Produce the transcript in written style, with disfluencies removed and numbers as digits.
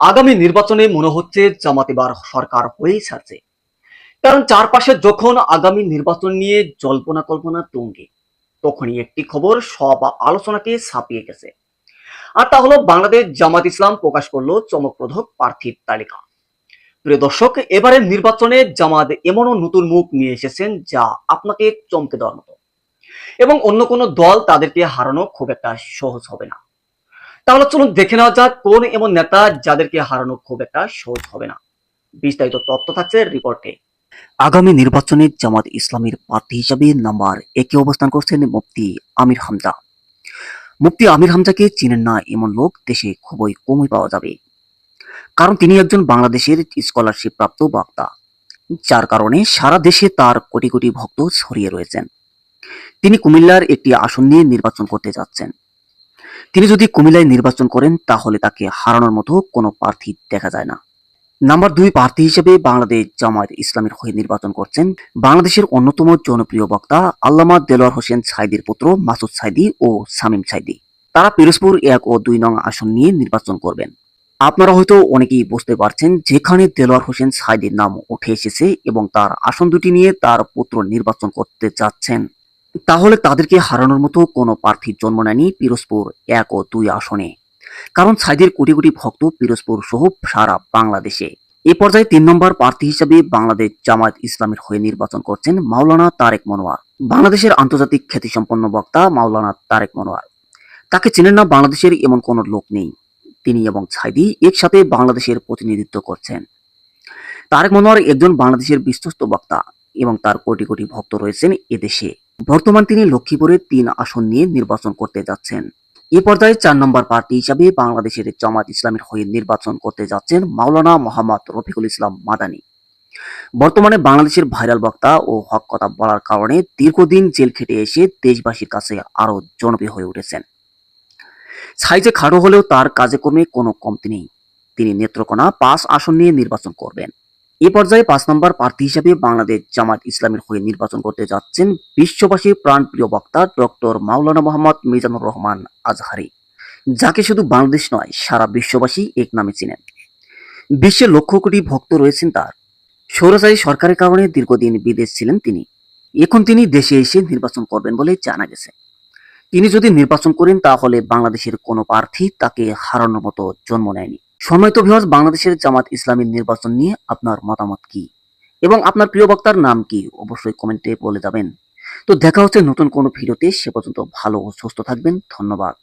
আগামী নির্বাচনে মনে হচ্ছে জামাত এবার সরকার হয়েই ছাড়ছে। কারণ চারপাশে যখন আগামী নির্বাচন নিয়ে জল্পনা কল্পনা তুঙ্গে, তখনই একটি খবর সব আলোচনাকে ছাপিয়ে গেছে। আর তা হলো বাংলাদেশ জামাত ইসলাম প্রকাশ করলো চমকপ্রদ প্রার্থীর তালিকা। প্রিয় দর্শক, এবারের নির্বাচনে জামাত এমনও নতুন মুখ নিয়ে এসেছেন যা আপনাকে চমকে দেওয়ার মতো, এবং অন্য কোনো দল তাদেরকে হারানো খুব একটা সহজ হবে না। তাহলে চলুন দেখে নেওয়া যাক কোন এমন নেতা যাদেরকে হারানো খুব একটা সহজ হবে না। বিস্তারিত তথ্য থাকছে রিপোর্টে। আগামী নির্বাচনে জামাত ইসলামীর প্রার্থী হিসাবে নাম্বার একে অবস্থান করছেন মুফতি আমির হামজা। মুফতি আমির হামজাকে চিনেন না এমন লোক দেশে খুবই কমই পাওয়া যাবে, কারণ তিনি একজন বাংলাদেশের স্কলারশিপ প্রাপ্ত বক্তা, যার কারণে সারা দেশে তার কোটি কোটি ভক্ত ছড়িয়ে রয়েছেন। তিনি কুমিল্লার একটি আসন নিয়ে নির্বাচন করতে যাচ্ছেন। তিনি যদি কুমিল্লায় নির্বাচন করেন তাহলে তাকে হারানোর মতো কোনো প্রার্থী দেখা যায় না। নাম্বার 2 প্রার্থী হিসেবে বাংলাদেশ জামায়াত ইসলামীর হয়ে নির্বাচন করছেন বাংলাদেশের অন্যতম জনপ্রিয় বক্তা আল্লামা দেলোয়ার হোসেন সাঈদীর পুত্র মাসুদ সাঈদী ও শামীম সাঈদী। তারা পিরোজপুর 1 ও 2 নং আসন নিয়ে নির্বাচন করবেন। আপনারা হয়তো অনেকেই বুঝতে পারছেন যেখানে দেলোয়ার হোসেন সাঈদীর নাম উঠে এসেছে এবং তার আসন দুটি নিয়ে তার পুত্র নির্বাচন করতে যাচ্ছেন, তাহলে তাদেরকে হারানোর মতো কোনো প্রার্থীর জন্ম নেয়নি পিরোজপুর 1 ও 2 আসনে। কারণ সাঈদীর কোটি কোটি ভক্ত পিরোজপুর সহ সারা বাংলাদেশে। এ পর্যায়ে 3 নম্বর প্রার্থী হিসেবে বাংলাদেশ জামায়াত ইসলামের হয়ে নির্বাচন করছেন মাওলানা তারেক মনোয়ার। বাংলাদেশের আন্তর্জাতিক খ্যাতিসম্পন্ন বক্তা মাওলানা তারেক মনোয়ার। তাকে চেনেন না বাংলাদেশের এমন কোনো লোক নেই। তিনি এবং সাঈদী একসাথে বাংলাদেশের প্রতিনিধিত্ব করছেন। তারেক মনোয়ার একজন বাংলাদেশের বিশ্বস্ত বক্তা এবং তার কোটি কোটি ভক্ত রয়েছেন এদেশে। বর্তমান তিনি লক্ষ্মীপুরে 3 আসন নিয়ে নির্বাচন করতে যাচ্ছেন। এ পর্যায়ে 4 নম্বর প্রার্থী হিসাবে বাংলাদেশের জামায়াত ইসলামের হয়ে নির্বাচন করতে যাচ্ছেন মাওলানা মোহাম্মদ রফিকুল ইসলাম মাদানী। বর্তমানে বাংলাদেশের ভাইরাল বক্তা ও হক কথা বলার কারণে দীর্ঘদিন জেল খেটে এসে দেশবাসীর কাছে আরো জনপ্রিয় হয়ে উঠেছেন। সাইজে খাটো হলেও তার কাজে কর্মে কোনো কমতি নেই। তিনি নেত্রকোনা 5 আসন নিয়ে নির্বাচন করবেন। এ পর্যায়ে 5 নম্বর প্রার্থী হিসেবে বাংলাদেশ জামায়াত ইসলামের হয়ে নির্বাচন করতে যাচ্ছেন বিশ্ববাসীর প্রাণপ্রিয় বক্তা ডক্টর মাওলানা মোহাম্মদ মিজানুর রহমান আজহারী, যাকে শুধু বাংলাদেশ নয় সারা বিশ্ববাসী এক নামে চিনেন। বিশ্বে লক্ষ কোটি ভক্ত রয়েছেন তার। স্বৈরাচারী সরকারের কারণে দীর্ঘদিন বিদেশ ছিলেন তিনি। এখন তিনি দেশে এসে নির্বাচন করবেন বলে জানা গেছে। তিনি যদি নির্বাচন করেন তাহলে বাংলাদেশের কোনো প্রার্থী তাকে হারানোর মতো জন্ম নেয়নি। সম্মানিত ভিউয়ার্স, বাংলাদেশের জামাত ইসলামীর নির্বাচন নিয়ে আপনার মতামত কি এবং আপনার প্রিয় বক্তার নাম কি অবশ্যই কমেন্টে বলে যাবেন। তো দেখা হচ্ছে নতুন কোনো ভিডিওতে, সে পর্যন্ত ভালো ও সুস্থ থাকবেন। ধন্যবাদ।